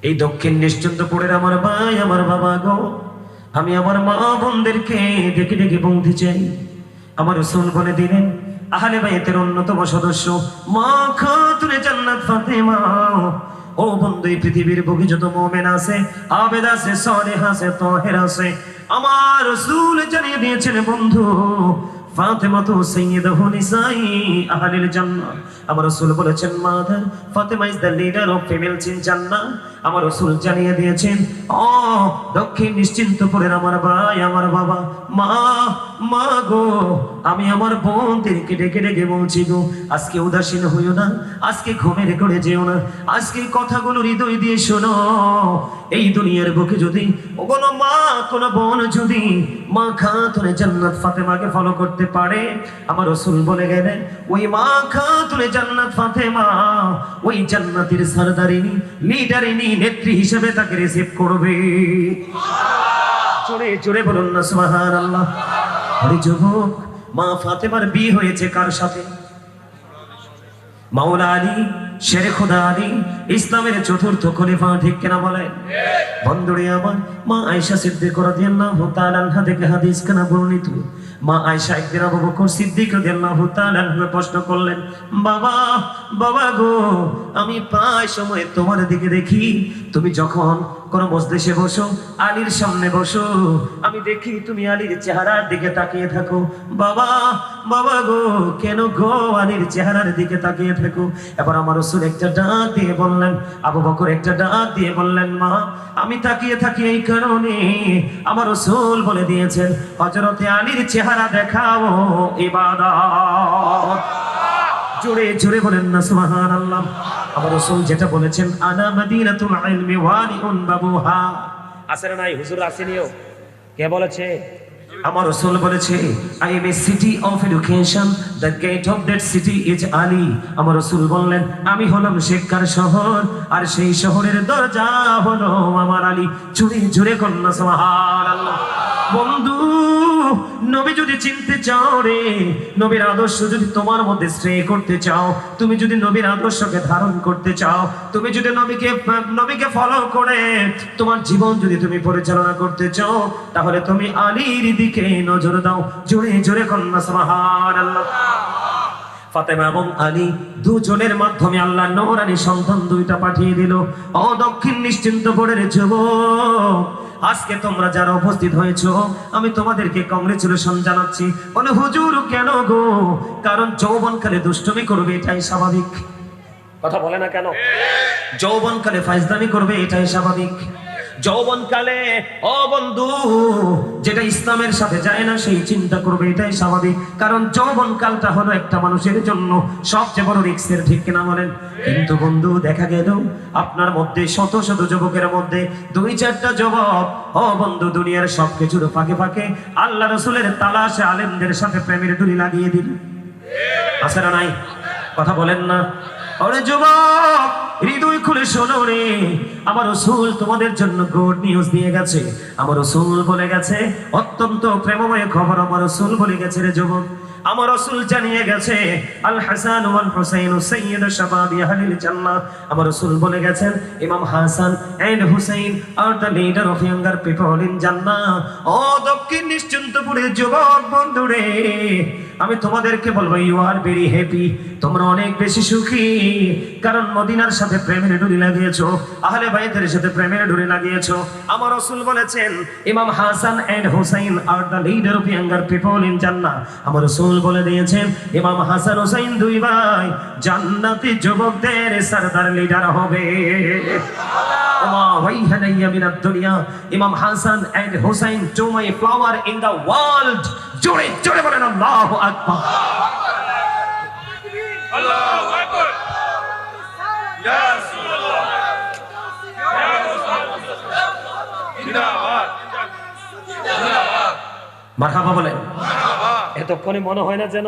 এই দক্ষিণ নিশ্চিন্তপুরের আমার ভাই আমার বাবা গো, আমি আমার মা বোনদেরকে ডেকে ডেকে বলতে চাই, আমার রাসূল বলে দিলেন আহলে বাইতের অন্যতম সদস্য মা খাতুনে জান্নাত ফাতেমা, ও বন্ধু এই পৃথিবীর বুকে যত মুমিন আছে, আবেদ আছে, সালেহ আছে, তাহের আছে, আমার রাসূল জানিয়ে দিয়েছেন বন্ধু ফাতেমা তো সাইয়্যিদাতু নিসাই আহলিল জান্নাহ। আমার রাসূল বলেছেন mother Fatema is the leader of female in Jannah. আমার রাসূল জানিয়ে দিয়েছেন ও দক্ষিণ নিশ্চিন্তপুরের আমার ভাই আমার বাবা মা গো, আমি আমার বোনদেরকে ডেকে ডেকে বলছি গো, আজকে উদাসীন হইও না, আজকে ঘুমের ঘরে যেও না, আজকে কথাগুলো হৃদয় দিয়ে শোনো। এই দুনিয়ার বুকে যদি কোনো মা কোনো বোন যদি মা খাতুনে জান্নাত ফাতেমাকে ফলো করতে পারে, আমার রাসূল বলে গেলেন ওই মা খাতুনে জান্নাত ফাতেমা ওই জান্নাতের সরদারিনী লিডারিনী নেত্রী হিসেবে তাকে রিসিভ করবে। জোরে জোরে বলুন না সুবহানাল্লাহ। আরে যুবক, মা ফাতেমার বিয়ে হয়েছে কার সাথে? মাওলা আলী শেরে খোদা আলী, ইসলামের চতুর্থ খলিফা, ঠিক কিনা বলেন? বন্ধুরে আমার, মা আয়েশা সিদ্দিকা রাদিয়াল্লাহু তাআলা আনহা থেকে হাদিস কেনা বর্ণিত। মা আয়েশা একদিন আবু বকর সিদ্দিক রাদিয়াল্লাহু তাআলা আনহুকে প্রশ্ন করলেন, বাবা গো, আমি প্রায় সময় তোমার দিকে দেখি, তুমি যখন কোন মজলিসে বসো, আলীর সামনে বসো, আমি দেখি তুমি আলীর চেহারার দিকে তাকিয়ে থাকো। বাবা গো, কেন গো আলীর চেহারার দিকে তাকিয়ে থাকো? এবার আমার রাসূল একটা ডাক দিয়ে বললেন, আবু বকর একটা ডাক দিয়ে বললেন, মা আমি তাকিয়ে থাকি এই কারণে, আমার রাসূল বলে দিয়েছেন হযরতে আলীর চেহারা দেখাও ইবাদত। জোরে জোরে বলেন না সুবহানাল্লাহ। আমার রাসূল যেটা বলেছেন, আনা মাদিনাতুল ইলমি ওয়ালিউন বাবুহা, আছে না নাই হুজুর? আসেনিও? কে বলেছে? আমার রাসূল বলেছে, I am a city of education, the gate of that city is Ali. আমার রাসূল বললেন আমি হলাম শিক্ষার শহর, আর সেই শহরের দরজা হলো আমার আলী। জোরে জোরে কন্যা সুবহানাল্লাহ। বন্ধু, নবী যদি চিনতে চাও রে, নবীর আদর্শ যদি তোমার মধ্যে স্ট্রে করতে চাও, তুমি যদি নবীর আদর্শকে ধারণ করতে চাও, তুমি যদি নবীকে ফলো করে তোমার জীবন যদি তুমি পরিচালনা করতে চাও, তাহলে তুমি আলীর দিকে নজর দাও। জোরে জোরে কন্যা সুবহানাল্লাহ। ফাতেমা এবং আলী দুজনের মাধ্যমে আল্লাহ নূরানী সন্তান দুইটা পাঠিয়ে দিল। ও দক্ষিণ নিশ্চিন্তপুরের যুবক, আজকে তোমরা যারা উপস্থিত হয়েছো, আমি তোমাদেরকে কংগ্রেচুলেশন জানাচ্ছি। বলে হুজুর কেন গো? কারণ যৌবনকালে দুষ্টুমি করবে, এটাই স্বাভাবিক। কথা বলে না কেন? যৌবনকালে ফাইজলামি করবে, এটাই স্বাভাবিক। যৌবনকালে ও বন্ধু যেটা ইসলামের সাথে যায় না সেই চিন্তা করবে, এটাই স্বাভাবিক। কারণ যৌবনকালটা হলো একটা মানুষের জন্য সবচেয়ে বড় রিস্কের, ঠিক কিনা বলেন? কিন্তু বন্ধু দেখা গেল আপনার মধ্যে শত শত যুবকের মধ্যে দুই চারটা যুবক ও বন্ধু দুনিয়ার সবকিছুর ফাঁকে ফাঁকে আল্লাহ রাসূলের তালাশে আলেমদের সাথে প্রেমের ডুরি লাগিয়ে দিল। আছে না নাই? কথা বলেন না? ওরে যুবক, হৃদয় খুলে শোনো রে, আমার রাসূল তোমাদের জন্য গুড নিউজ দিয়ে গেছে। আমার রাসূল বলে গেছে অত্যন্ত প্রেমময় খবর। আমার রাসূল বলে গেছে রে যুবক, আমার রাসূল জানিয়ে গেছে আল হাসান ওয়াল হুসাইন সাইয়্যিদ শাবাবি আহলিল জান্নাহ। আমার রাসূল বলে গেছেন Imam Hasan and Hussain are the leader of younger people in Jannah. ও দক্ষিণ নিশ্চিন্তপুরের যুবক বন্ধুরে, আমি তোমাদেরকে বলবো ইউ আর ভেরি হ্যাপি, তোমরা অনেক বেশি সুখী, কারণ মদিনার সাথে প্রেমের ডুরি লাগিয়েছো, আহলে বাইতের সাথে প্রেমের ডুরি লাগিয়েছো। আমার রাসূল বলেছেন Imam Hasan and Hussain are the leader of younger people in Jannah. আমার রাসূল বলে দিয়েছেন ইমাম হাসান হুসাইন দুই ভাই জান্নাতি যুবকদের সরদার লিডার হবে। Imam Hasan and Hussain two my flower in the world. জোরে জোরে বলেন আল্লাহু আকবার। আল্লাহু আকবার। ইয়া রাসূলুল্লাহ, ইয়া রাসূলুল্লাহ, জিন্দাবাদ জিন্দাবাদ। মারহাবা বলেন। মারহাবা। এতক্ষণে মনে হয় না যেন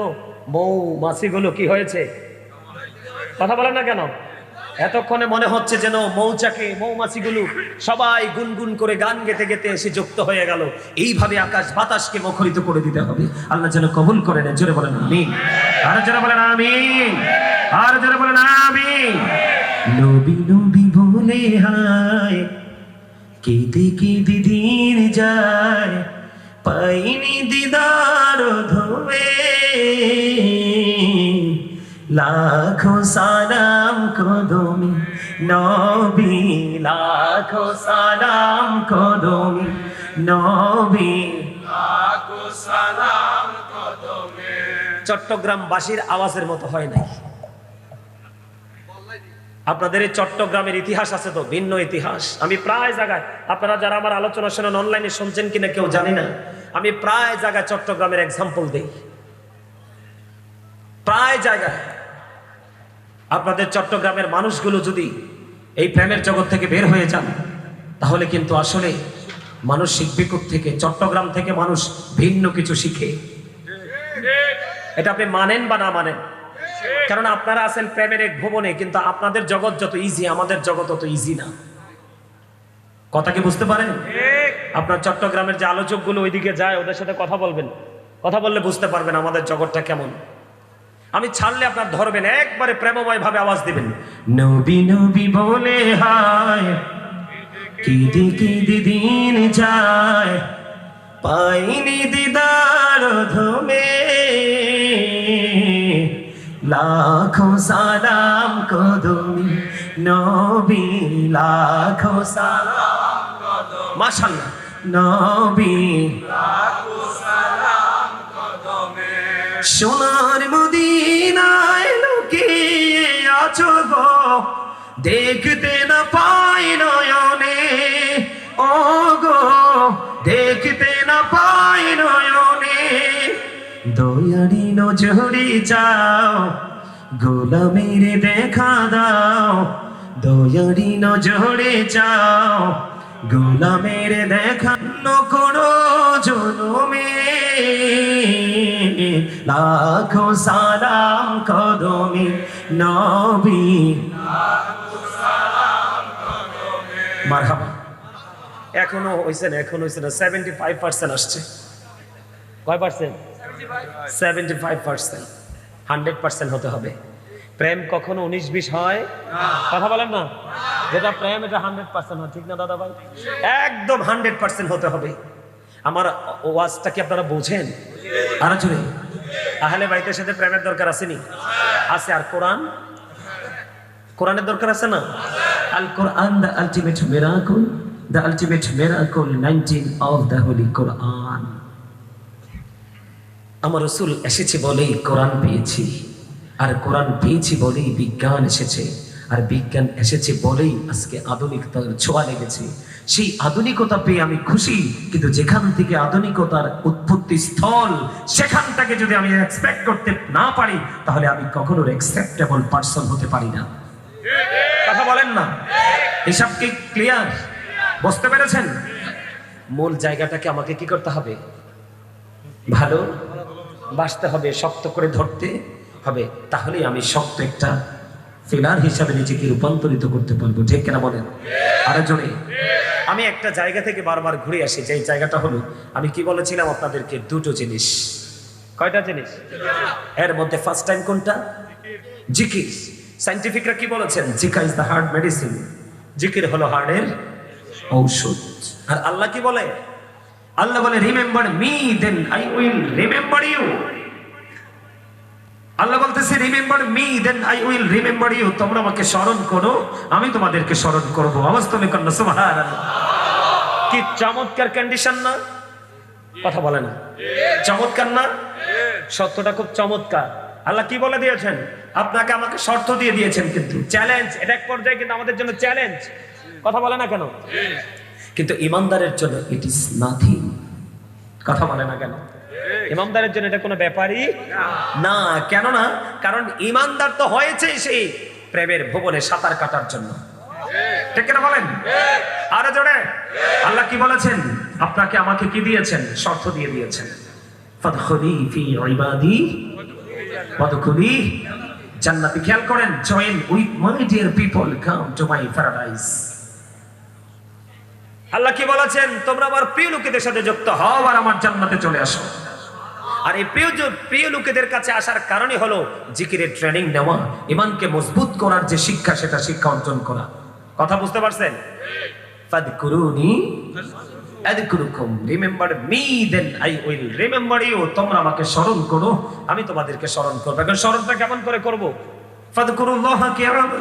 মৌমাছিগুলো কি হয়েছে? কথা বলেন না কেন? এতক্ষণে মনে হচ্ছে যেন মৌমাছিগুলো সবাই গুনগুন করে গান গেতে গেতে এসে যুক্ত হয়ে গেল। এইভাবে আকাশ বাতাসকে মুখরিত করে দিতে হবে। আল্লাহ যেন কবুল করেন। জোরে বলেন আমিন। আর জোরে বলেন আমিন। আর জোরে বলেন আমিন। নবী নবী বলে মনে হায় কেঁদে কেঁদে দিন যায় পাইনি দিদার ধোবে লাখো সালাম কদমি নবী লাখো সালাম কদমি নবী লাখো সালাম কদমে। চট্টগ্রামবাসীর আওয়াজের মতো হয় নাই। আপনাদের এই চট্টগ্রামের ইতিহাস আছে তো ভিন্ন ইতিহাস। আমি প্রায় জায়গায়, আপনারা যারা আমার আলোচনা শোনেন অনলাইনে শুনছেন কিনা কেউ জানি না, আমি প্রায় জায়গায় চট্টগ্রামের এক্সাম্পল দেই, প্রায় জায়গায়। আপনাদের চট্টগ্রামের মানুষগুলো যদি এই প্রেমের জগৎ থেকে বের হয়ে যান তাহলে কিন্তু আসলে মানুষ শিখবে থেকে, চট্টগ্রাম থেকে মানুষ ভিন্ন কিছু শিখে। এটা আপনি মানেন বা না মানেন, কারণ আপনারা আছেন প্রেমের এক ভুবনে, কিন্তু আপনাদের জগৎ যত ইজি আমাদের জগৎ অত ইজি না। কথা কি বুঝতে পারেন? আপনার চট্টগ্রামের যে আলোচকগুলো ওইদিকে যায় ওদের সাথে কথা বলবেন, কথা বললে বুঝতে পারবেন আমাদের জগৎটা কেমন। আমি ছাড়লে আপনার ধরবেন, একবারে প্রেমময় ভাবে আওয়াজ দিবেন, নবী নবী বলে হায় কেঁদে কেঁদে দিন যায় পাইনি দিদার ধমে লাখো সালাম কদমি নবী লাখো সালাম কদমি মাশাআল্লাহ নবী লাখো সালাম কদমে। সোনার মদিনায় লুকিয়ে আছো গো দেখতে না পাই নয়নে ও গো দেখতে না পাই নয়নে দয়ারি নজরে যাও গোলামের দেখা দাও দয়ারি নজরে যাও গোলামের দেখা কোনো জনমে লাখো সালাম কদমি নবী মারহাবা। এখনো হইছে না, এখন হইছে না, 75% আসছে। কয় পার্সেন্ট? 75%। 100% হতে হবে। প্রেম কখনো 19-20 হয়? কথা বলেন না, যেটা প্রেম এটা 100% হয়, ঠিক না দাদা ভাই? একদম 100% হতে হবে। আমার ওয়াজটা কি আপনারা বোঝেন? আরো জোরে। আহলে বাইতের সাথে প্রেমের দরকার আসেনি? আছে। আর কোরআন, কোরআনের দরকার আছে না? Al Quran the ultimate miracle, the ultimate miracle 19 of the holy Quran. আমার রাসূল এসেছে বলেই কোরআন পেয়েছি, আর কোরআন পেয়েছি বলেই বিজ্ঞান এসেছে, আর বিজ্ঞান এসেছে বলেই আজকে আধুনিকতার ছোঁয়া লেগেছে। সেই আধুনিকতা পেয়ে আমি খুশি, কিন্তু যেখান থেকে আধুনিকতার উৎপত্তি স্থল সেখানটাকে যদি আমি এক্সপেক্ট করতে না পারি তাহলে আমি কখনো অ্যাকসেপ্টেবল পারসন হতে পারি না। কথা বলেন না? এসব কি ক্লিয়ার? বুঝতে পেরেছেন? মূল জায়গাটাকে আমাকে কি করতে হবে? ভালো বাসতে হবে, শক্ত করে ধরতে হবে, তাহলেই আমি শক্ত একটা ফিলার হিসাবে নিজেকে রূপান্তরিত করতে পারবো। ঠিক কিনা বলেন? আরো জোরে। আমি একটা জায়গা থেকে বারবার ঘুরে আসি, যে জায়গাটা হলো, আমি কি বলেছিলাম আপনাদেরকে? দুটো জিনিস। কয়টা জিনিস? এর মধ্যে ফার্স্ট টাইম কোনটা? জিকির। সায়েন্টিফিকরা কি বলেছেন? জিকির ইজ দ্য হার্ট মেডিসিন। জিকির হলো হার্টের ঔষধ। আর আল্লাহ কি বলে? আল্লাহ বলে, remember me then I will remember you. আল্লাহ বলতেছে, remember me then I will remember you. তোমরা আমাকে স্মরণ করো, আমি তোমাদেরকে স্মরণ করব। আওয়াজ তুমি কন্যা সুবহানাল্লাহ। কি চমৎকার কন্ডিশন না? কথা বলে না? চমৎকার না? সত্যটা খুব চমৎকার। আল্লাহ কি বলে দিয়েছেন? আপনাকে আমাকে শর্ত দিয়ে দিয়েছেন, কিন্তু চ্যালেঞ্জ। এটা এক পর্যায়ে কিন্তু আমাদের জন্য চ্যালেঞ্জ। কথা বলে না কেন? কিন্তু ইমানদারের জন্য ইট ইজ নাথিং। কথা বলে না কেন? ইমানদারের জন্য এটা কোনো ব্যাপারই না। কেন না? কারণ ইমানদার তো হয়েছে সেই প্রেমের ভুবনে সাঁতার কাটার জন্য। ঠিক কিনা বলেন? আরে জোরে। আল্লাহ কি বলেছেন? আপনাকে আমাকে কি দিয়েছেন? শর্ত দিয়ে দিয়েছেন। ফাদখুলি ফি ইবাদি ওয়াদখুলি জান্নাতি। খেয়াল করেন, join with my dear people, come to my paradise. আল্লাহ কি বলেছেন? তোমরা আমার প্রিয় লোকেদের সাথে যুক্ত হও আর আমার জান্নাতে চলে আসো। আর এই প্রিয় লোকেদের কাছে আসার কারণে হলো জিকিরের ট্রেনিং নেওয়া, ইমানকে মজবুত করার যে শিক্ষা, সেটা শিক্ষা অর্জন করা। কথা বুঝতে পারছেন? ফাদকুরুনি আযকুরুকুম, remember me then I will remember you. তোমরা আমাকে স্মরণ করো, আমি তোমাদেরকে স্মরণ করব। এখন স্মরণটা কেমন করে করব? ফাদকুরুল্লাহ কিয়ামান,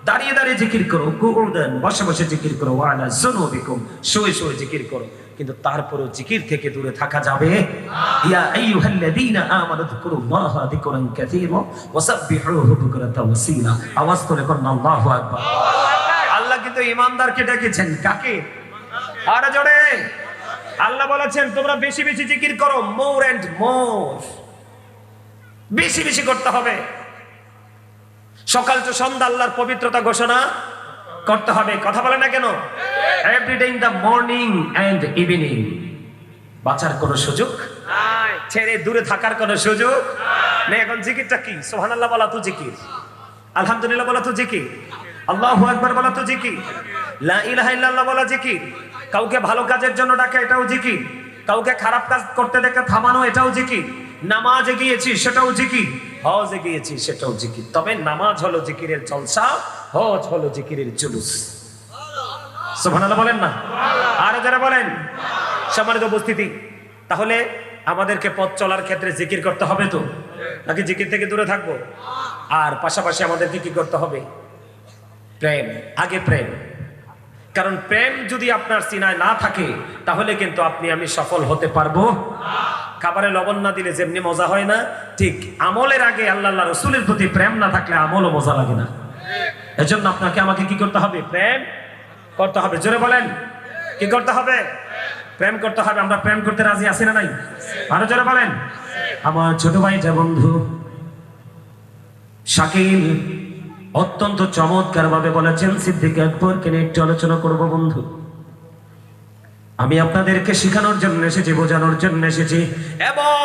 দাঁড়িয়ে দাঁড়িয়ে জিকির করো, কুউদান, বসে বসে জিকির করো, ওয়া আলা যুনুবিকুম, শুয়ে শুয়ে জিকির করো। কিন্তু তারপরেও জিকির থেকে দূরে থাকা যাবে না। ইয়া আইয়ুহাল্লাযীনা আমানু যকুরুল্লাহা যিকরান কাসীরা ওয়াসাব্বিহুহু বুকরাতাও ওয়া আসীলা। আওয়াজ করে কোন আল্লাহু আকবার। আল্লাহ কিন্তু ঈমানদারকে ডেকেছেন, কাকে? আর জোরে আল্লাহ বলেছেন তোমরা বেশি বেশি জিকির করো, মোর এন্ড মোর, বেশি বেশি করতে হবে। সকাল তো সন্ধ্যা আল্লাহর পবিত্রতা ঘোষণা করতে হবে। কথা বলে না কেন? Every day in the morning and evening. বাঁচার কোনো সুযোগ নাই, ছেড়ে দূরে থাকার কোনো সুযোগ নেই। এখন জিকিরটা কি? সুবহানাল্লাহ বলা তো জিকির, আলহামদুলিল্লাহ বলা তো জিকির, আল্লাহু আকবার বলা তো জিকির, লা ইলাহা ইল্লাল্লাহ বলা জিকির। কাউকে ভালো কাজের জন্য ডাকা, এটাও জিকির। কাউকে খারাপ কাজ করতে দেখে থামানো, এটাও জিকির। নামাজে গিয়েছি, সেটাও জিকির। হজে গিয়েছি, সেটাও জিকির। তবে নামাজ হলো জিকিরের জলসা, হজ হলো জিকিরের জুলুস। সুবহানাল্লাহ বলেন না? আর যারা বলেন। সম্মানিত উপস্থিতি, তাহলে আমাদেরকে পথ চলার ক্ষেত্রে জিকির করতে হবে তো, নাকি জিকির থেকে দূরে থাকবো? আর পাশাপাশি আমাদেরকে কি করতে হবে? প্রেম, আগে প্রেম। কারণ প্রেম যদি আপনার সিনায় না থাকে তাহলে কিন্তু আপনি আমি সফল হতে পারবো না। খাবারে লবণ না দিলে যেমনি মজা হয় না, ঠিক আমলের আগে আল্লাহ রাসূলের প্রতি প্রেম না থাকলে আমলও মজা লাগে না। এজন্য আপনাকে আমাকে কি করতে হবে? প্রেম করতে হবে। জোরে বলেন, কি করতে হবে? প্রেম করতে হবে। আমরা প্রেম করতে রাজি আছি না নাই? আরো জোরে বলেন। আমার ছোট ভাইটা বন্ধু শাকিল অত্যন্ত চমৎকার ভাবে বলেছেন, সিদ্দিক আকবরকে নিয়ে একটু আলোচনা করব। বন্ধু, আমি আপনাদেরকে শেখানোর জন্য এসেছি, বোঝানোর জন্য এসেছি, এবং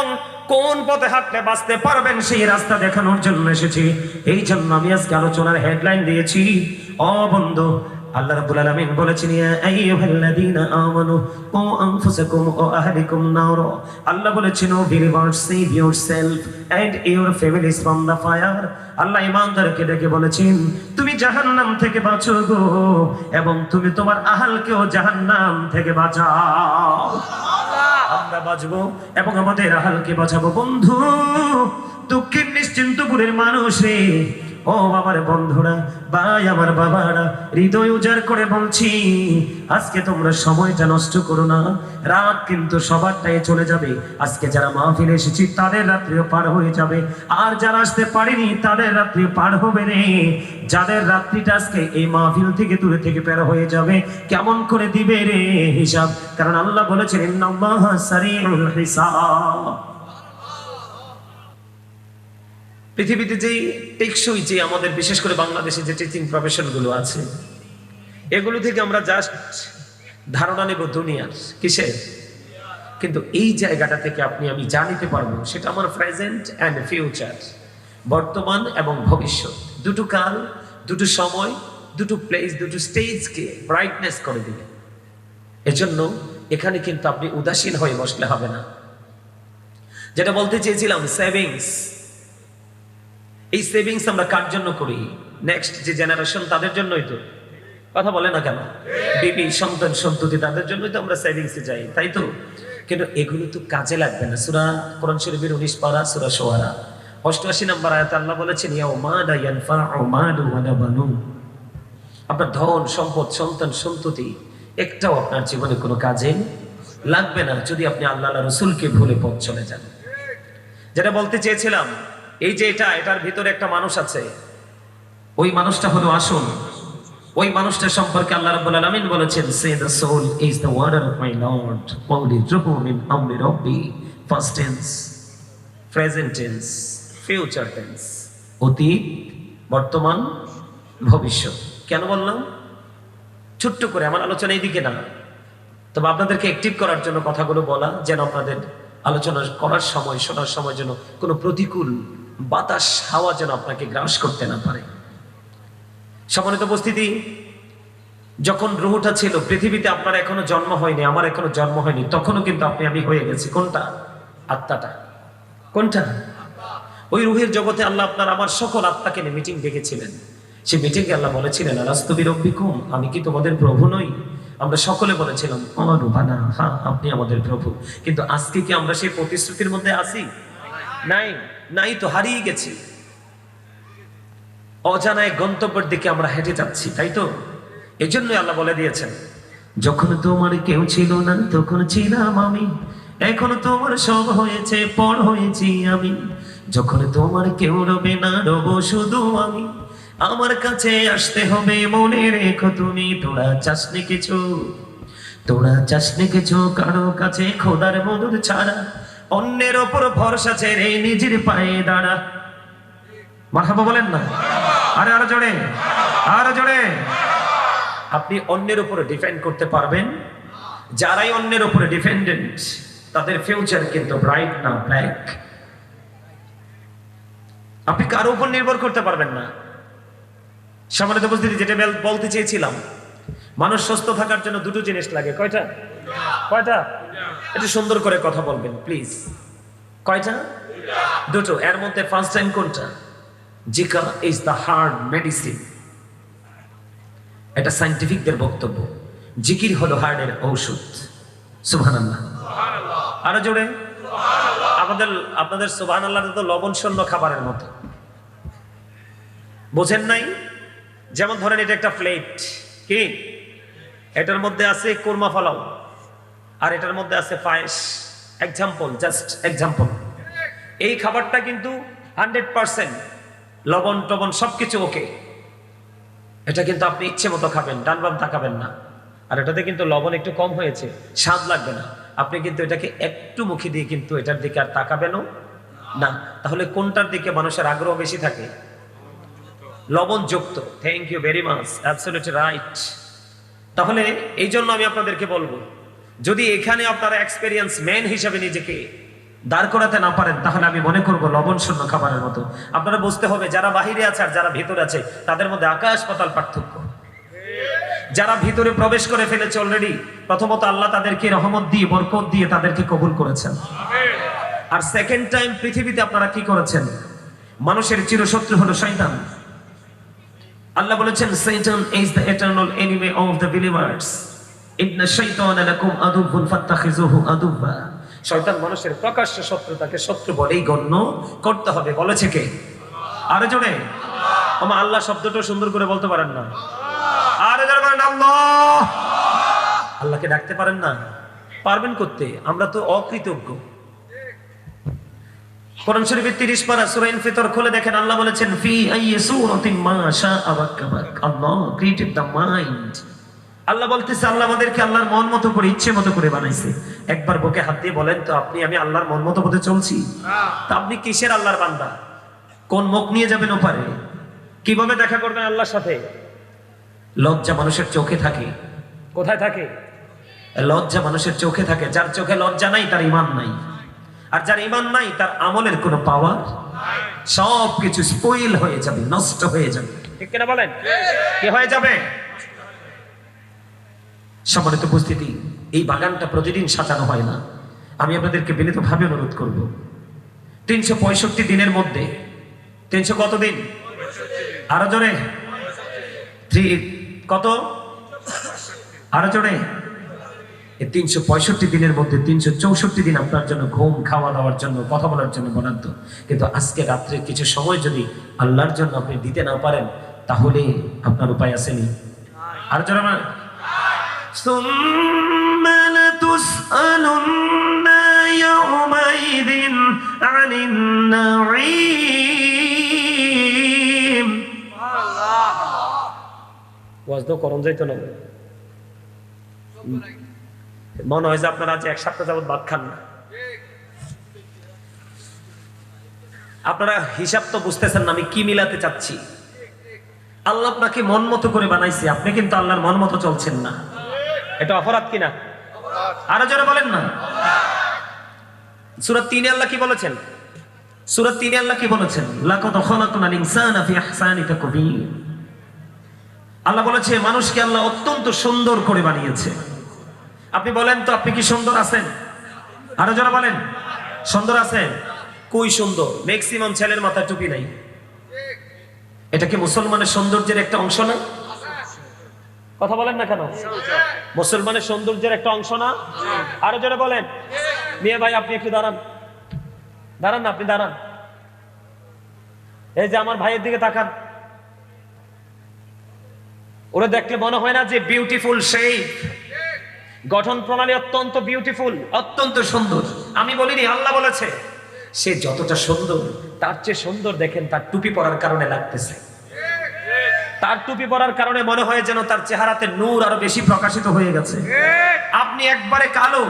কোন পথে হাঁটলে বাঁচতে পারবেন সেই রাস্তা দেখানোর জন্য এসেছি। এই জন্য আমি আজকে আলোচনার হেডলাইন দিয়েছি, ও বন্ধু, আল্লাহ রাব্বুল আলামিন বলেছেন, ইয়া আইয়ুহাল্লাযীনা আমানু কু আনফুসাকুম ওয়া আহলিকুম নার। আল্লাহ বলেছেন, O believers, save yourself and your families from the fire. আল্লাহ ঈমানদারকে ডেকে বলেছেন, তুমি জাহান্নাম থেকে বাঁচো গো, এবং তুমি তোমার আহলকেও জাহান্নাম থেকে বাঁচাও। আমরা বাঁচবো এবং আমাদের আহলকে বাঁচাবো। বন্ধু, দক্ষিণ নিশ্চিন্তপুরের মানুষ রে, ও আমার বন্ধুরা, ভাই আমার বাবারা, হৃদয় উজাড় করে বলছি, আজকে তোমরা সময়টা নষ্ট করো না। রাত কিন্তু সবারটাই চলে যাবে। আজকে যারা মাহফিলে এসেছি তাদের রাত্রিও পার হয়ে যাবে, আর যারা আসতে পারেনি তাদের রাত্রিও পার হবে রে। যাদের রাত্রিটা আজকে এই মাহফিল থেকে দূরে থেকে পার হয়ে যাবে, কেমন করে দিবে রে হিসাব? কারণ আল্লাহ বলেছেন, ইন্নাল্লাহা সারিউল হিসাব। পৃথিবীতে যে টেকসই যে আমাদের বিশেষ করে বাংলাদেশে যে টিচিং প্রফেশন গুলো আছে, এগুলো থেকে আমরা জাস্ট ধারণা নেব দুনিয়ার কিসের, কিন্তু এই জায়গাটা থেকে আপনি আমি জানিতে পারবো সেটা আমার প্রেজেন্ট এন্ড ফিউচার, বর্তমান এবং ভবিষ্যৎ, দুটো কাল, দুটো সময়, দুটো প্লেস, দুটো স্টেজকে ব্রাইটনেস করে দিবে। এজন্য এখানে কিন্তু আপনি উদাসীন হয়ে বসলে হবে না। যেটা বলতে চেয়েছিলাম, সেভিংস। এই সেভিংস আমরা কার জন্য করি? নেক্সট যে জেনারেশন, তাদের জন্যই তো। কথা বলে না কেন? বিবি, সন্তান, সন্ততি, তাদের জন্যই তো আমরা সেভিংসে যাই, তাই তো? কিন্তু এগুলো তো কাজে লাগবে না। সূরা কোরআন শরীফের 19 পারা, সূরা শুআরা 88 নম্বর আয়াতে আল্লাহ বলেছেন, ইয়াউমা লা ইয়ানফাউ মালুন ওয়ালা বানুন। আপনার ধন সম্পদ, সন্তান সন্ততি একটাও আপনার জীবনে কোনো কাজে লাগবে না যদি আপনি আল্লাহ রাসূলকে ভুলে পথ চলে যান। যেটা বলতে চেয়েছিলাম, এই যে এটার ভিতরে একটা মানুষ আছে, ওই মানুষটা হলো আসল। ওই মানুষটার সম্পর্কে আল্লাহ রাব্বুল আলামিন বলেছেন, say the soul is the order of my Lord ওয়ালিদুহু মিন আমরি রাব্বি। First tense, present tense, future tense, অতীত, বর্তমান, ভবিষ্যৎ। কেন বললাম? ছোট্ট করে, আমার আলোচনা এইদিকে না, তবে আপনাদেরকে অ্যাক্টিভ করার জন্য কথাগুলো বলা, যেন আপনাদের আলোচনা করার সময়, শোনার সময় যেন কোনো প্রতিকূল বাতাস, হাওয়া যেন আপনাকে গ্রাস করতে না পারে। সম্মানিত উপস্থিতি, যখন রুহটা ছিল পৃথিবীতে, আপনার এখনো জন্ম হয়নি, আমার এখনো জন্ম হয়নি, তখনও কিন্তু আপনি আমি হয়ে গেছি। কোনটা? আত্মাটা। কোনটা? ওই রুহের জগতে আল্লাহ আপনার আমার সকল আত্মাকে নিয়ে মিটিং ডেকেছিলেন, সে মিটিংয়ে আল্লাহ বলেছিলেন আলাস্তু বিরব্বিকুম, আমি কি তোমাদের প্রভু নই? আমরা সকলে বলেছিলাম রুবানা, হ্যাঁ আপনি আমাদের প্রভু। কিন্তু আজকে কি আমরা সেই প্রতিশ্রুতির মধ্যে আছি? নাই, নাই তো, হারিয়ে গেছি। অজানায় গন্তব্যের দিকে আমরা হেঁটে যাচ্ছি, তাই তো? এই জন্যই আল্লাহ বলে দিয়েছেন, যখন তোমার কেউ ছিল না তখন ছিলাম আমি, এখন তোমার সব হয়েছে, পর হয়েছি আমি। যখন তোমার কেউ রবে না, রব শুধু আমি। আমার কাছে আসতে হবে, মনে রেখো তুমি। তোরা চাসনি কিছু, তোরা চাসনি কিছু কারো কাছে খোদার মধুর ছাড়া। অন্যের ওপর ভরসা ছেড়ে নিজের পায়ে দাঁড়া। মারহাবা বলেন না? আরে আরো জোরে, আরো জোরে। আপনি অন্যের উপরে ডিপেন্ড করতে পারবেন। যারাই অন্যের উপরে ডিপেন্ডেন্ট তাদের ফিউচার কিন্তু ব্রাইট না, ব্ল্যাক। আপনি কারো উপর নির্ভর করতে পারবেন না। সম্মানিত উপস্থিতি, যেটা বলতে চেয়েছিলাম, মানুষ সুস্থ থাকার জন্য দুটো জিনিস লাগে। কয়টা? কয়টা? একটু সুন্দর করে কথা বলবেন প্লিজ। কয়টা? দুটো। এর মধ্যে ফার্স্ট টাইম কোনটা? জিকার ইজ দ্য হার্ড মেডিসিন। এটা সায়েন্টিফিকদের বক্তব্য। জিকির হলো হার্টের ঔষধ। সুবহানাল্লাহ। আরো জোরে। আপনাদের সুবহানাল্লাহ তো লবণ শূন্য খাবারের মতো, বোঝেন নাই? যেমন ধরেন এটা একটা প্লেট, কি এটার মধ্যে আছে কোরমা ফলাও, আর এটার মধ্যে আছে পায়েস। Example, just example. এই খাবারটা কিন্তু 100% লবণ টবণ সবকিছু ওকে। এটা কিন্তু আপনি ইচ্ছে মতো খাবেন, ডান বাম তাকাবেন না। আর এটাতে কিন্তু লবণ একটু কম হয়েছে, স্বাদ লাগবে না। আপনি কিন্তু এটাকে একটু মুখে দিয়ে কিন্তু এটার দিকে আর তাকাবেনও না। তাহলে কোনটার দিকে মানুষের আগ্রহ বেশি থাকে? লবণযুক্ত। Thank you very much, absolutely right. তাহলে এই জন্য আমি আপনাদেরকে বলবো, যদি এখানে আপনারা এক্সপেরিয়েন্স ম্যান হিসাবে নিজেকে দাঁড় করাতে না পারেন, তাহলে আমি মনে করবো লবণ শূন্য খাবারের মতো। আপনারা বুঝতে হবে, যারা বাহিরে আছে আর যারা ভিতরে আছে তাদের মধ্যে আকাশ পাতাল পার্থক্য। যারা ভিতরে প্রবেশ করে ফেলেছে অলরেডি, প্রথমত আল্লাহ তাদেরকে রহমত দিয়ে, বরকত দিয়ে তাদেরকে কবুল করেছেন। আর সেকেন্ড টাইম পৃথিবীতে আপনারা কি করেছেন? মানুষের চিরশত্রু হলো শয়তান। আল্লাহ বলেছেন, Satan is the eternal enemy of the believers. ইন্না শাইতানা লাকুম আদুউন ফাত্তাখিযুহু আদুওয়া। শয়তান মানুষের প্রকাশ্য শত্রু, তাকে শত্রু বলেই গণ্য করতে হবে। বলেছে কে? আরে জোরে। আমার আল্লাহ শব্দটা সুন্দর করে বলতে পারেন না? আরে জোরে বলেন আল্লাহ। আল্লাহকে ডাকতে পারেন না? পারবেন করতে? আমরা তো অকৃতজ্ঞ। কোরআন শরীফের 30 পারা সূরা ইনফিতর খুলে দেখেন, আল্লাহ বলেছেন, ফি আইয়ি সূরাতিন মা শাআ রাক্কাবাক। আল্লাহ ক্রিয়েটেড দ্য মাইন্ড। আল্লাহ বলতেছে, আল্লাহ আমাদেরকে আল্লাহর মন মতো করে, ইচ্ছে মতো করে বানাইছে। একবার বুকে হাত দিয়ে বলেন তো, আমি আল্লাহর মন মতো পথে চলছি? তা আপনি কিসের আল্লাহর বান্দা? কোন মুখ নিয়ে যাবেন ওপারে? কিভাবে দেখা করবেন আল্লাহর সাথে? লজ্জা মানুষের চোখে থাকে। কোথায় থাকে? লজ্জা মানুষের চোখে থাকে। যার চোখে লজ্জা নাই তার ঈমান নাই, আর যার ঈমান নাই তার আমলের কোনো পাওয়ার। সবকিছু স্পয়েল হয়ে যাবে, নষ্ট হয়ে যাবে। ঠিক কিনা বলেন? কি হয়ে যাবে? সম্মানিত উপস্থিতি, এই বাগানটা প্রতিদিন সাজানো হয় না। আমি আপনাদেরকে বিনীতভাবে অনুরোধ করব, 365 দিনের মধ্যে 300 কত দিন? আরো জোরে। কত? আরো জোরে। এই 365 দিনের মধ্যে 364 দিন আপনার জন্য ঘুম, খাওয়া দাওয়ার জন্য, কথা বলার জন্য বরাদ্দ। কিন্তু আজকে রাত্রে কিছু সময় যদি আল্লাহর জন্য আপনি দিতে না পারেন, তাহলে আপনার উপায় আসেনি। আর জোরে না। ثم لتسألن يومئذ عن النعيم। ওয়াজ তো করণ যাইতো না। মনে হয় যে আপনারা আজ 1 সপ্তাহ যাবত ভাত খান না। আপনারা হিসাব তো বুঝতেছেন না আমি কি মিলাতে চাচ্ছি। আল্লাহ আপনাকে মন মতো করে বানাইছে, আপনি কিন্তু আল্লাহর মন মতো চলছেন না। এটা অপরাধ কিনা? আরো জোরে বলেন না। সূরা 3 আল্লাহ কি বলেছেন? সূরা 3 আল্লাহ কি বলেছেন? লাকাদ খালাকনাল ইনসানা ফি আহসানি তাকবীর। আল্লাহ বলেছে, মানুষকে আল্লাহ অত্যন্ত সুন্দর করে বানিয়েছে। আপনি বলেন তো, আপনি কি সুন্দর আছেন? আরো জোরে বলেন, সুন্দর আছেন? কই সুন্দর? ম্যাক্সিমাম ছেলের মাথায় টুপি নাই। এটা কি মুসলমানের সৌন্দর্যের একটা অংশ না? কথা বলেন না কেন? মুসলমানের সৌন্দর্যের একটা অংশ না? আরো জোরে বলেন। মিয়া ভাই আপনি একটু দাঁড়ান, দাঁড়ান না, আপনি দাঁড়ান। এই যে আমার ভাইয়ের দিকে তাকান, ওরা দেখলে মনে হয় না যে বিউটিফুল শেপ, গঠন প্রণালী অত্যন্ত বিউটিফুল, অত্যন্ত সুন্দর? আমি বলিনি, আল্লাহ বলেছে। সে যতটা সুন্দর, তার চেয়ে সুন্দর দেখেন তার টুপি পরার কারণে লাগতেছে। তার টুপি পরার কারণে মনে হয় যেন তার চেহারাতে নূর আরো বেশি প্রকাশিত হয়ে গেছে। আপনি একবারে কালো,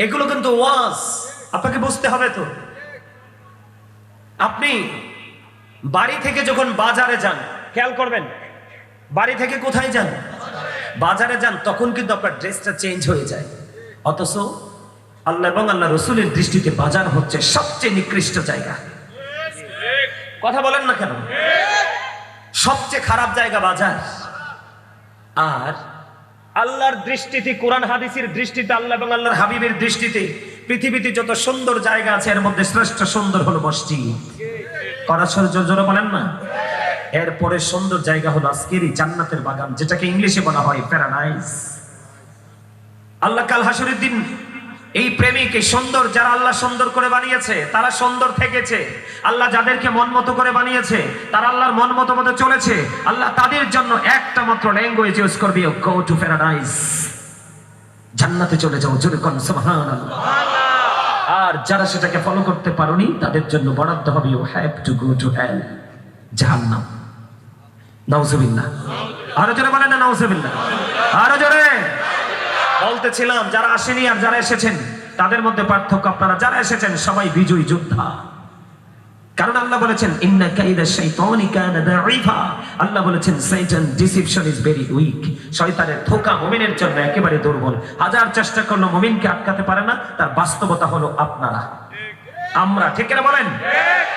এগুলো কিন্তু ওয়াজ, আপনাকে বুঝতে হবে তো। আপনি বাড়ি থেকে যখন বাজারে যান, খেয়াল করবেন, বাড়ি থেকে কোথায় যান? বাজারে যান, তখন কিন্তু আপনার ড্রেসটা চেঞ্জ হয়ে যায়। অথচ আল্লাহ এবং আল্লাহ রসুলের দৃষ্টিতে বাজার হচ্ছে সবচেয়ে নিকৃষ্ট জায়গা। কথা বলেন না কেন? সবচেয়ে খারাপ জায়গা বাজার। আর আল্লাহর দৃষ্টিতে, কোরআন হাদিসের দৃষ্টিতে, আল্লাহ এবং আল্লাহর হাবিবের দৃষ্টিতে পৃথিবীতে যত সুন্দর জায়গা আছে এর মধ্যে শ্রেষ্ঠ সুন্দর হলো মসজিদ। জোরে বলেন না। এরপরে সুন্দর জায়গা হলো আজকেরই জান্নাতের বাগান, যেটাকে ইংলিশে বলা হয় প্যারাডাইস। আল্লাহ কাল হাসরের দিন এই প্রেমিক, এই সুন্দর, যারা আল্লাহ সুন্দর করে বানিয়েছে তারা সুন্দর থেকেছে। আল্লাহ যাদেরকে মন মতো করে বানিয়েছে তারা আল্লাহর মন মতো মতো চলেছে। আল্লাহ তাদের জন্য একটা মাত্র ল্যাঙ্গুয়েজ ইউজ করবে, গো টু প্যারাডাইস, জান্নাতে চলে যাও। জোরে কোন সুবহানাল্লাহ। আর যারা সেটাকে ফলো করতে পারোনি তাদের জন্য বরাদ্দ হবে you have to go to hell, জাহান্নাম। নাউজুবিল্লাহ। আরো জোরে বলেন না নাউজুবিল্লাহ। আরো জোরে। বলতেছিলাম যারা আসেনি আর যারা এসেছেন তাদের মধ্যে পার্থক্য আপনারা যারা এসেছেন সবাই বিজয়ী যোদ্ধা। কারণ আল্লাহ বলেছেন ইন্না কাইদা শাইতানি কানা দাঈফা। আল্লাহ বলেছেন শয়তান ডিসিপশন ইজ ভেরি উইক। শয়তানের ধোঁকা মুমিনের জন্য একেবারে দুর্বল। হাজার চেষ্টা করলে মুমিনকে আটকাতে পারে না। তার বাস্তবতা হলো আপনারা, আমরা। ঠিক না বলেন?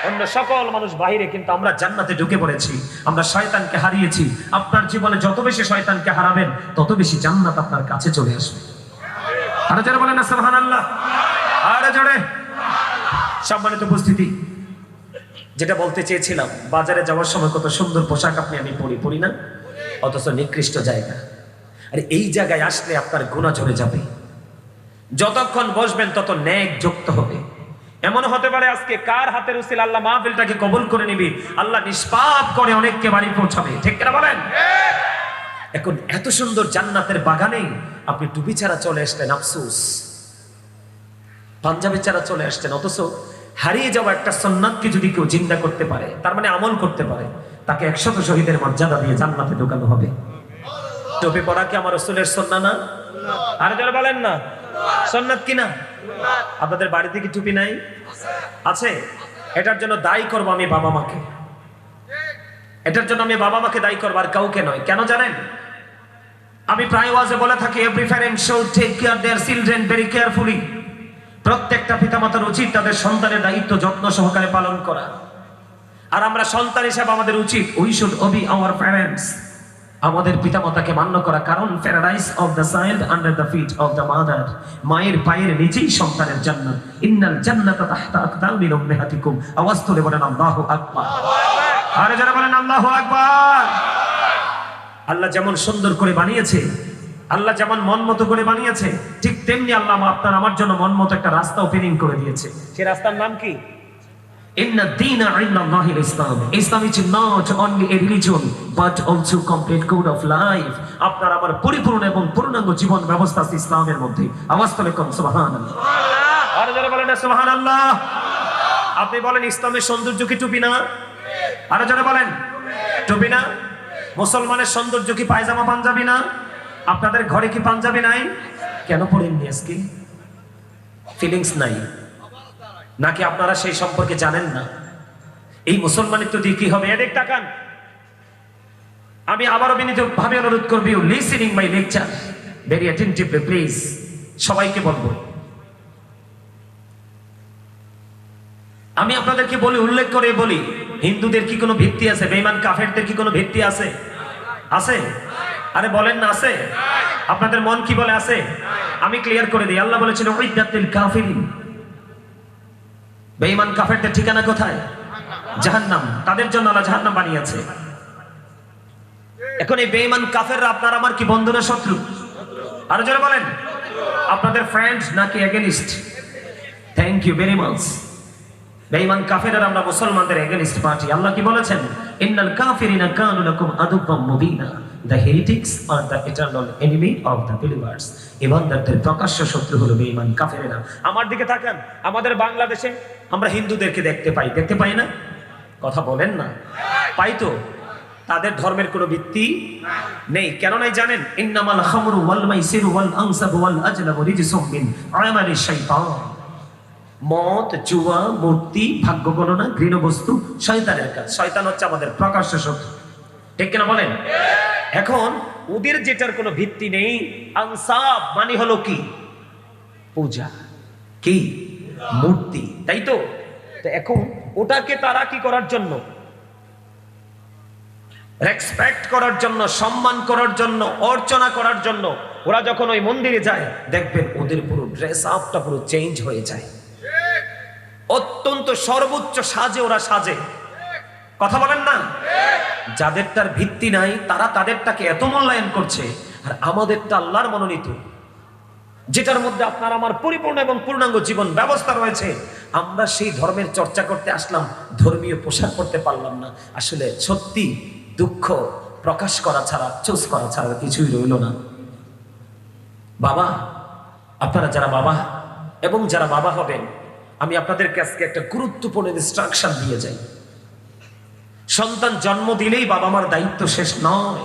অন্য সকল মানুষ বাইরে, কিন্তু আমরা জান্নাতে ঢুকে পড়েছি। আমরা শয়তানকে হারিয়েছি। আপনার জীবনে যত বেশি শয়তানকে হারাবেন তত বেশি জান্নাত আপনার কাছে চলে আসবে। আরো জোরে বলেন না সুবহানাল্লাহ। আরো জোরে। সম্মানিত উপস্থিতি, যেটা বলতে চেয়েছিলাম, বাজারে যাওয়ার সময় কত সুন্দর পোশাক আপনি আমি পরি না? অথচ নিকৃষ্ট জায়গা। আর এই জায়গায় আসলে আপনার গুনাহ ঝরে যাবে। যতক্ষণ বসবেন তত নেক যুক্ত হবে। এমন হতে পারে আজকে কার হাতের উসিলা আল্লাহ মাহফিলটাকে কবুল করে নিবি, আল্লাহ নিষ্পাপ করে অনেককে বাড়ি পৌঁছাবে। ঠিক কিনা বলেন? এখন এত সুন্দর জান্নাতের বাগানে আপনি টুপি ছাড়া চলে আসলেন, আফসোস। পাঞ্জাবি ছাড়া চলে আসছেন। অথচ হারিয়ে যাওয়া একটা সুন্নাতকে যদি কেউ জিন্দা করতে পারে, তার মানে আমল করতে পারে, তাকে 100 শহীদের মর্যাদা দিয়ে জান্নাতে ঢোকানো হবে। টুপি পরা কি আমার রাসূলের সুন্নাহ না? আরে যারা বলেন না সুন্নাত কিনা? আপনাদের বাড়িতে কি টুপি নাই? আছে। এটার জন্য দায়ী করবো আমি বাবা মাকে। এটার জন্য আমি বাবা মাকে দায়ী করবো, আর কাউকে নয়। কেন জানেন? আমি প্রায় ওয়াজে বলে থাকি, every parent should take care their children very carefully. প্রত্যেকটা পিতামাতার উচিত তাদের সন্তানের দায়িত্ব যত্ন সহকারে পালন করা। আর আমরা সন্তান হিসেবে আমাদের উচিত we should obey our parents, আমাদের পিতামাতাকে মান্য করা। কারণ paradise of the child under the feet of the mother. মায়ের পায়ের নিচেই সন্তানের জান্নাত। ইন্নাল জান্নাতা তাহতা আকদামিল উম্মাহাতিকুম। আওয়াজ তুলে বলেন আল্লাহু আকবার। আরে যারা বলেন আল্লাহু আকবার। আল্লাহ যেমন সুন্দর করে বানিয়েছে, আল্লাহ যেমন মন মতো করে বানিয়েছে, ঠিক তেমনি আল্লাহ আপনার আমার জন্য মন মতো একটা রাস্তা ওপেনিং করে দিয়েছে। সেই রাস্তার নাম কি? Inna Dina Innallahi Islam. Islam is not only a religion but also complete code of life. আপনার আমার পরিপূর্ণ এবং পূর্ণাঙ্গ জীবন ব্যবস্থা আছে ইসলামের মধ্যে। আওয়াজ তুলে কোন সুবহানাল্লাহ। আর যারা বলেন না সুবহানাল্লাহ। আপনি বলেন ইসলামের সৌন্দর্য কি টুপি না? আর যারা বলেন টুপি না? মুসলমানের সৌন্দর্য কি পায়জামা পাঞ্জাবি না? আপনাদের ঘরে কি পাঞ্জাবি নাই? কেন পড়েননি আজকে? ফিলিংস নাই নাকি আপনারা সেই সম্পর্কে জানেন না? এই মুসলমানিত্ব দিয়ে কি হবে? এদিক তাকান। আমি আবারও বিনীতভাবে অনুরোধ করব, you listening my lecture very attentively please. সবাইকে বলবো, আমি আপনাদেরকে বলি, উল্লেখ করে বলি, হিন্দুদের কি কোনো ভিত্তি আছে? বেঈমান কাফেরদের কি কোনো ভিত্তি আছে? আছে? আরে বলেন না আছে? আপনাদের মন কি বলে আছে? আমি ক্লিয়ার করে দিই। আল্লাহ বলেছেন উইদ্দাতিল কাফিরিন। বেঈমান কাফেরদের ঠিকানা কোথায়? জাহান্নাম, তাদের জন্য আল্লাহ জাহান্নাম বানিয়েছে। এখন এই বেঈমান কাফেররা আপনার আমার কি বন্ধু না শত্রু? আরো জোরে বলেন, আপনাদের ফ্রেন্ড নাকি against? Thank you very much. বেঈমান কাফেররা আমরা মুসলমানদের এগেনিস্ট পার্টি। আল্লাহ কি বলেছেন? ইন্নাল কাফিরিনা কানু লাকুম আদুওয়াম মুবিনা, the heretics are the eternal enemy of the believers. ইমানদারদের প্রকাশ্য শত্রু হলো বেঈমান কাফেররা। আমার দিকে তাকান, আমাদের বাংলাদেশে আমরা হিন্দুদেরকে দেখতে পাই না? কথা বলেন না, পাই তো। তাদের ধর্মের কোনো ভিত্তি নেই। কেন নাই জানেন? ইন্নামাল খামরু ওয়াল মাইসিরু ওয়াল আনসাবু ওয়াল আজলামু রিজসুম মিন আমালিশ শাইতান। মদ, জুয়া, মূর্তি, ভাগ্য গণনা, ঘৃণ বস্তু শয়তানের কাজ। শয়তান হচ্ছে আমাদের প্রকাশ্য শত্রু, ঠিক কিনা বলেন? এখন ওদের যেটার কোনো ভিত্তি নেই, আনসাব মানে হলো কি? পূজা, কি? মূর্তি, তাই তো? এখন ওটাকে তারা কি করার জন্য? রেসপেক্ট করার জন্য, সম্মান করার জন্য, অর্চনা করার জন্য ওরা যখন ওই মন্দিরে যায়, দেখবেন ওদের পুরো ড্রেস আপটা পুরো চেঞ্জ হয়ে যায়। অত্যন্ত সর্বোচ্চ সাজে ওরা সাজে। কথা বলেন না? যাদেরটার ভিত্তি নাই তারা তাদেরটাকে এত মূল্যায়ন করছে, আর আমাদেরটা আল্লাহর মনোনীত, যেটার মধ্যে আপনার আমার পরিপূর্ণ এবং পূর্ণাঙ্গ জীবন ব্যবস্থা রয়েছে, আমরা সেই ধর্মের চর্চা করতে আসলাম, ধর্মীয় পোশাক পরতে পারলাম না। আসলে সত্যি দুঃখ প্রকাশ করা ছাড়া, চুজ করা ছাড়া কিছুই রইল না। বাবা, আপনারা যারা বাবা এবং যারা বাবা হবেন, আমি আপনাদের কাছে একটা গুরুত্বপূর্ণ ইনস্ট্রাকশন দিয়ে যাই। সন্তান জন্ম দিলেই বাবা মার দায়িত্ব শেষ নয়।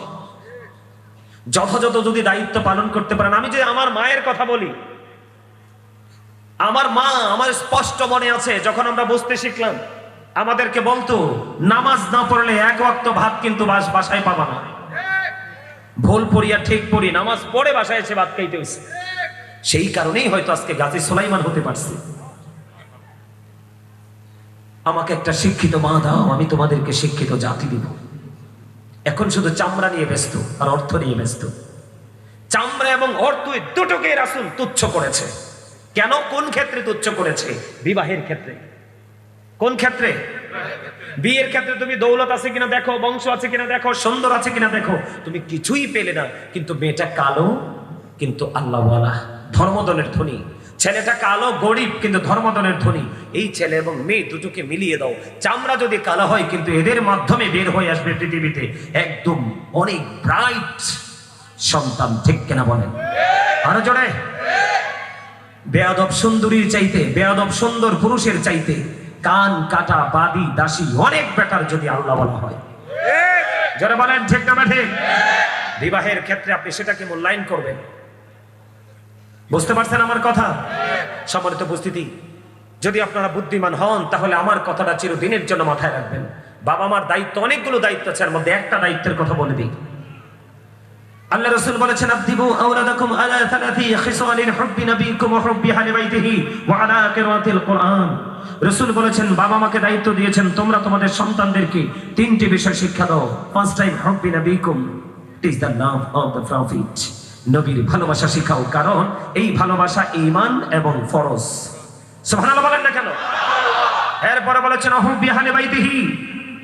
যথাযথ যদি দায়িত্ব পালন করতে পারেন, আমি যে আমার মায়ের কথা বলি, আমার মা, আমার স্পষ্ট মনে আছে যখন আমরা বুঝতে শিখলাম, আমাদেরকে বলতো নামাজ না পড়লে এক ওয়াক্ত ভাত কিন্তু বাসায় পাবা না। ভুল পড়িয়া ঠিক পড়ি, নামাজ পড়ে বাসায় এসে ভাত খাইতে হয়েছে। সেই কারণেই হয়তো আজকে গাজী সুলাইমান হতে পারছি। আমাকে একটা শিক্ষিত মা দাও, আমি তোমাদেরকে শিক্ষিত জাতি দিব। এখন শুধু চামড়া নিয়ে ব্যস্ত আর অর্থ নিয়ে ব্যস্ত। চামড়া এবং অর্থ দুটোকে রাসূল তুচ্ছ করেছে। কেন? কোন ক্ষেত্রে তুচ্ছ করেছে? বিবাহের ক্ষেত্রে। কোন ক্ষেত্রে? বিয়ের ক্ষেত্রে তুমি দৌলত আছে কিনা দেখো, বংশ আছে কিনা দেখো, সুন্দর আছে কিনা দেখো। তুমি কিছুই পেলে না, কিন্তু মেয়েটা কালো কিন্তু আল্লাহওয়ালা, ধর্মদলের ধনী। ছেলেটা কালো গরিব কিন্তু ধর্মদলের ধনী। এই ছেলে এবং মেয়ে দুটোকে মিলিয়ে দাও, চামড়া যদি কালো হয় কিন্তু এদের মাধ্যমে বের হয়ে আসবে পৃথিবীতে একদম অনেক ব্রাইট সন্তান, ঠিক কিনা বলেন? আরো জোরে। বেয়াদব সুন্দরীর চাইতে, বেয়াদব সুন্দর পুরুষের চাইতে কান কাটা বাদী দাসী অনেক বেটার যদি আল্লাহ বলা হয়। জোরে বলেন, ঠিক না ঠিক? বিবাহের ক্ষেত্রে আপনি সেটাকে মূল্যায়ন করবেন। বুঝতে পারছেন আমার কথা? সম্মানিত উপস্থিতি, যদি আপনারা বুদ্ধিমান হন তাহলে আমার কথাটা চিরদিনের জন্য মাথায় রাখবেন। বাবা মার দায়িত্ব, অনেকগুলো দায়িত্ব আছে, এর মধ্যে একটা দায়িত্বের কথা বলে দিই। আল্লাহ রাসূল বলেছেন, আবদিবু আওলাদাকুম আলা থালাথি খিসালিন হুব্বি নবিয়িকুম ওয়া হুব্বি আহলি বাইতিহি ওয়া আলা কিরাতিল কুরআন। রাসূল বলেছেন, বাবা মাকে দায়িত্ব দিয়েছেন, তোমরা তোমাদের সন্তানদেরকে তিনটি বিষয় শিক্ষা দাও। ফার্স্ট টাইম হুব্বি নবিয়িকুম, it is the love of the prophet. নবীর ভালোবাসা শিখাও, কারণ এই ভালোবাসা ঈমান এবং ফরজ। সুবহানাল্লাহ বলেন না কেন? এরপরে বলেছেন হুব্বি আহলি বাইতিহি,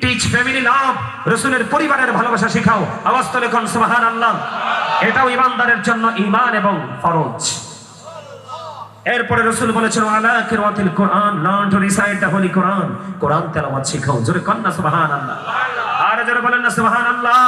টিচ ফ্যামিলি লাভ, রাসূলের পরিবারের ভালোবাসা শিখাও। আওয়াজ তুলে কোন সুবহানাল্লাহ। এটাও ঈমানদারের জন্য ঈমান এবং ফরজ। এরপরে রাসূল বলেছেন আলা কিরাতিল কুরআন, learn to recite the holy Quran, কোরআন তেলাওয়াত শিখাও। জোরে কোন না সুবহানাল্লাহ। আর জোরে বলেন না সুবহানাল্লাহ।